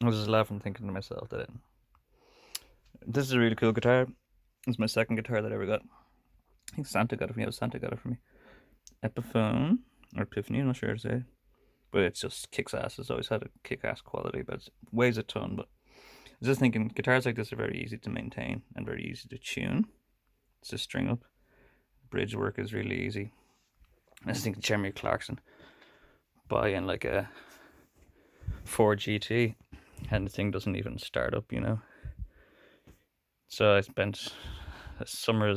I was just laughing, thinking to myself that this is a really cool guitar. It's my second guitar that I ever got. I think Santa got it for me. Santa got it for me. Epiphone or Epiphany, I'm not sure how to say. But it just kicks ass. It's always had a kick ass quality, but it weighs a ton. But I was just thinking, guitars like this are very easy to maintain and very easy to tune. It's just string up. Bridge work is really easy. I was thinking Jeremy Clarkson buying like a Ford GT and the thing doesn't even start up, you know. So I spent summer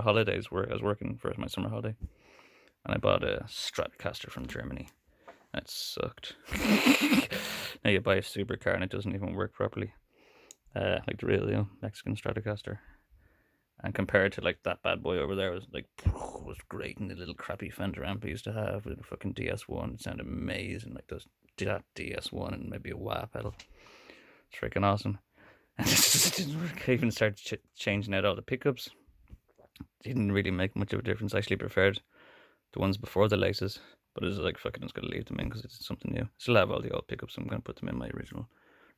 holidays where I was working for my summer holiday, and I bought a Stratocaster from Germany. And it sucked. Now you buy a supercar and it doesn't even work properly, like the real Mexican Stratocaster. And compared to like that bad boy over there, was like was great. And the little crappy Fender amp I used to have with a fucking DS1, it sounded amazing. Like those that DS1 and maybe a wah pedal. It's freaking awesome. And it didn't work. I even started changing out all the pickups. Didn't really make much of a difference. I actually preferred the ones before the laces, but it's like fucking, I'm just gonna leave them in because it's something new. I still have all the old pickups. I'm gonna put them in my original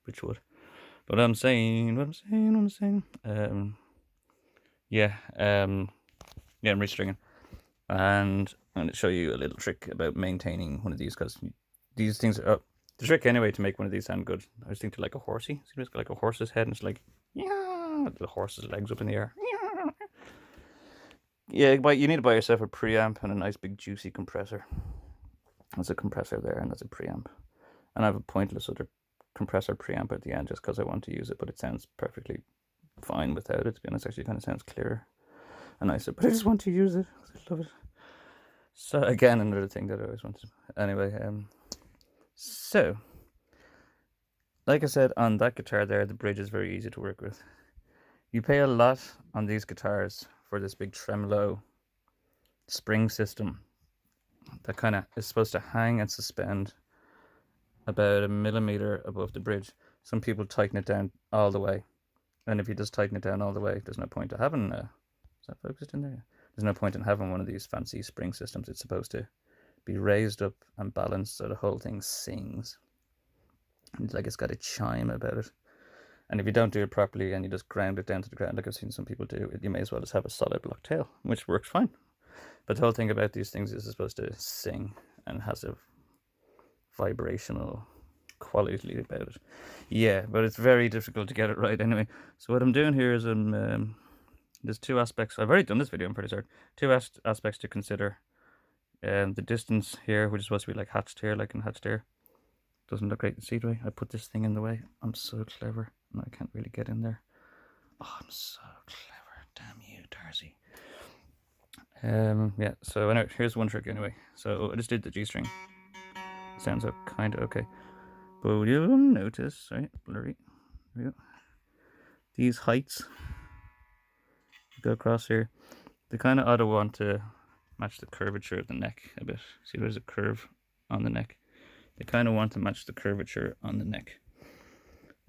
Richwood. But I'm saying, yeah, I'm restringing, and I'm gonna show you a little trick about maintaining one of these because these things are. The trick anyway to make one of these sound good, I was thinking like a horsey. See, it's got like a horse's head, and it's like, yeah, the horse's legs up in the air. Yeah, but you need to buy yourself a preamp and a nice big juicy compressor. There's a compressor there, and that's a preamp. And I have a pointless other compressor preamp at the end just because I want to use it, but it sounds perfectly fine without it. To be honest, actually, kind of sounds clearer and nicer. But I just want to use it. I love it. So again, another thing that I always wanted. Anyway, so like I said, on that guitar there, the bridge is very easy to work with. You pay a lot on these guitars for this big tremolo spring system that kind of is supposed to hang and suspend about a millimeter above the bridge. Some people tighten it down all the way, and if you just tighten it down all the way, there's no point to having is that focused in there? There's no point in having one of these fancy spring systems. It's supposed to be raised up and balanced so the whole thing sings. It's like it's got a chime about it. And if you don't do it properly and you just ground it down to the ground, like I've seen some people do, you may as well just have a solid block tail, which works fine. But the whole thing about these things is it's supposed to sing and has a vibrational quality about it. Yeah, but it's very difficult to get it right anyway. So what I'm doing here is there's two aspects. I've already done this video, I'm pretty certain. Two aspects to consider. The distance here, which is supposed to be like hatched here, like in hatched here. Doesn't look right. See the way I put this thing in the way? I'm so clever. And I can't really get in there. Oh, I'm so clever. Damn you, Darcy. Yeah, so anyway, here's one trick anyway. So I just did the G string. Sounds kind of okay. But you'll notice, right? Blurry. There we go. These heights go across here. They kind of ought to want to match the curvature of the neck a bit. See, there's a curve on the neck. They kind of want to match the curvature on the neck.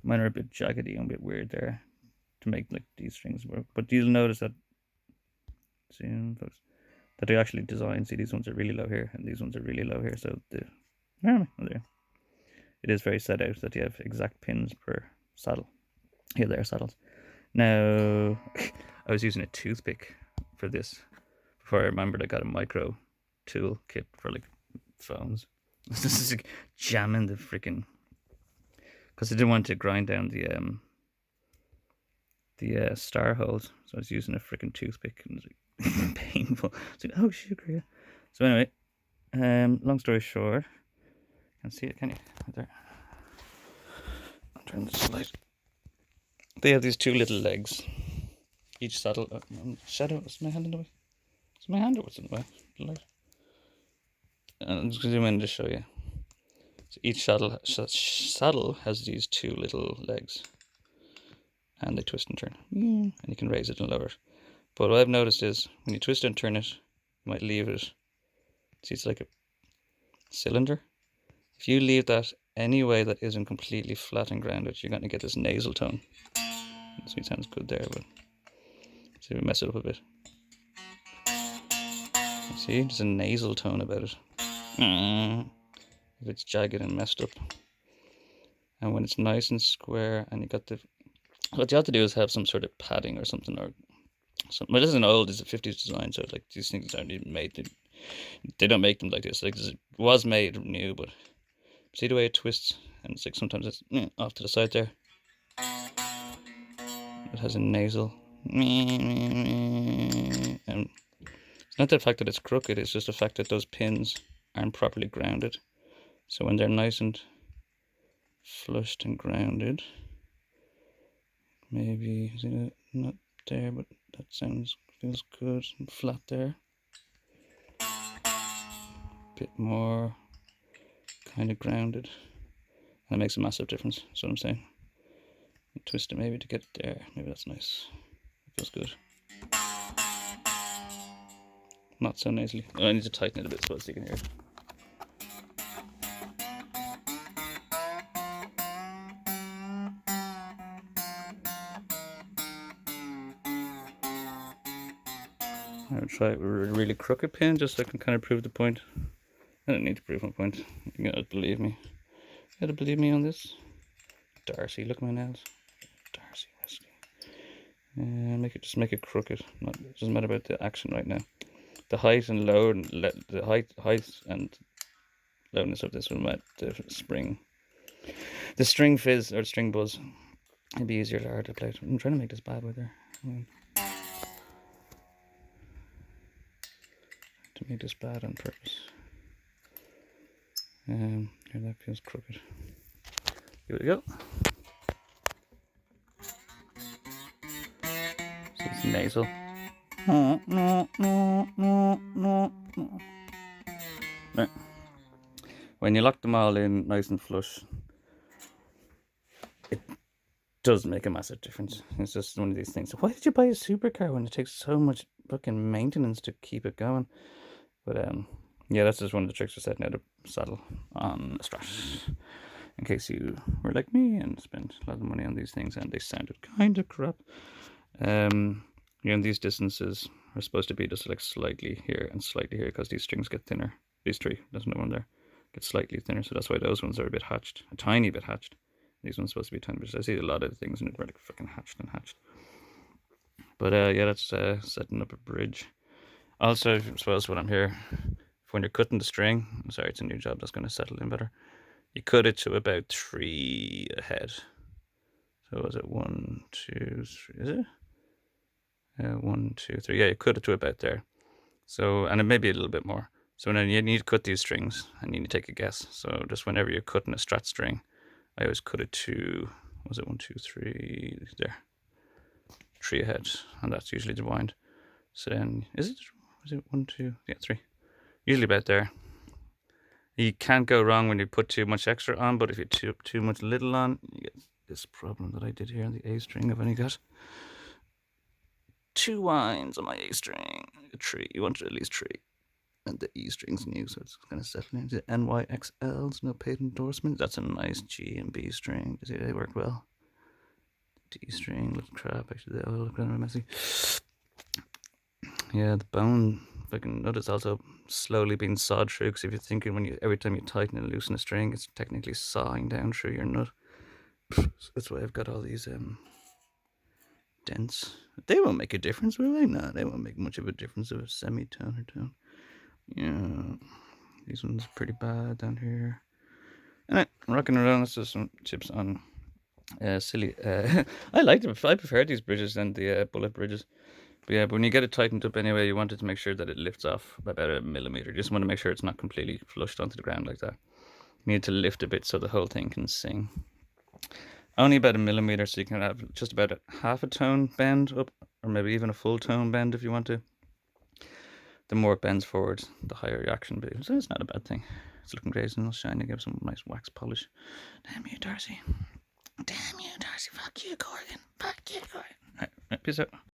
Mine are a bit jaggedy and a bit weird there to make like these strings work. But you'll notice that, see, folks, that they actually design. See, these ones are really low here and these ones are really low here. So where am I? Oh, there. It is very set out that you have exact pins per saddle. Here, there are saddles. Now, I was using a toothpick for this before I remembered I got a micro tool kit for like phones. This is like jamming the freaking, because I didn't want to grind down the star holes, so I was using a freaking toothpick and it was like painful. It's like, oh sugar. So anyway, long story short, can see it, can you? Right there. I'll turn this light. They have these two little legs. Each saddle. Shadow. Is my hand in the way? Is my hand or what's in the way? The light. I'm just gonna zoom in to show you. So each saddle has these two little legs, and they twist and turn. And you can raise it and lower it. But what I've noticed is when you twist and turn it, you might leave it. See, it's like a cylinder. If you leave that any way that isn't completely flat and grounded, you're going to get this nasal tone. So it sounds good there, but see if we mess it up a bit. See, there's a nasal tone about it. If it's jagged and messed up. And when it's nice and square, and you got what you have to do is have some sort of padding or something, or something. Well, this is an old, it's a 50s design, so like these things aren't even made. They don't make them like this. Like this was made new, but see the way it twists, and it's like sometimes it's off to the side there. It has a nasal, and it's not the fact that it's crooked. It's just the fact that those pins aren't properly grounded. So when they're nice and flushed and grounded, maybe not there, but that feels good and flat there. Bit more kind of grounded, and it makes a massive difference. That's what I'm saying. Twist it maybe to get it there. Maybe that's nice. It feels good. Not so nasally. I need to tighten it a bit so you can hear it. I would try it with a really crooked pin just so I can kind of prove the point. I don't need to prove my point. You gotta believe me. You gotta believe me on this. Darcy, look at my nails. Darcy whiskey. Just make it crooked. It doesn't matter about the action right now. The height and load, the height and loudness of this will match the spring. The string fizz or the string buzz. It'd be easier to articulate. I'm trying to make this bad with her. To make this bad on purpose. Here, that feels crooked. Here we go. So it's nasal. Right. When you lock them all in nice and flush, it does make a massive difference. It's just one of these things. Why did you buy a supercar when it takes so much fucking maintenance to keep it going? But yeah, that's just one of the tricks for setting out a saddle on a Strat. In case you were like me and spent a lot of money on these things and they sounded kind of crap. These distances are supposed to be just like slightly here and slightly here because these strings get thinner. These three, there's no one there, get slightly thinner. So that's why those ones are a bit hatched, a tiny bit hatched. These ones are supposed to be tiny, but I see a lot of things in it were like fucking hatched and hatched. But yeah, that's setting up a bridge. Also, I suppose when I'm here, when you're cutting the string, I'm sorry, it's a new job that's going to settle in better. You cut it to about 3 ahead. So was it 1, 2, 3? Is it? 1, 2, 3. Yeah, you cut it to about there. So, and it may be a little bit more. So then you need to cut these strings, and you need to take a guess. So just whenever you're cutting a Strat string, I always cut it to, was it 1, 2, 3? There, 3 ahead, and that's usually the wind. So then, is it 1, 2? Yeah, 3. Usually about there. You can't go wrong when you put too much extra on, but if you put too much little on, you get this problem that I did here on the A string. I've only got 2 winds on my A string. 3. You want at least 3. And the E string's new, so it's going to settle into NYXLs. No paid endorsement. That's a nice G and B string. See, they work well. D string, little crap. Actually, they all look kind of messy. Yeah, the bone, if I can notice, also slowly being sawed through. Because if you're thinking every time you tighten and loosen a string, it's technically sawing down through your nut. So that's why I've got all these dents. They won't make a difference, will they? No, they won't make much of a difference of a semitone or tone. Yeah, these ones are pretty bad down here. Alright, rocking around. Let's do some tips on silly. I like them. I prefer these bridges than the bullet bridges. But yeah, but when you get it tightened up anyway, you want it to make sure that it lifts off about 1 millimeter. You just want to make sure it's not completely flushed onto the ground like that. You need to lift a bit so the whole thing can sing. Only about 1 millimeter, so you can have just about a half a tone bend up, or maybe even a full tone bend if you want to. The more it bends forward, the higher your action will be. So it's not a bad thing. It's looking great, and it'll shine. You give some nice wax polish. Damn you, Darcy. Damn you, Darcy. Fuck you, Corgan. Fuck you, Corgan. All right, peace out.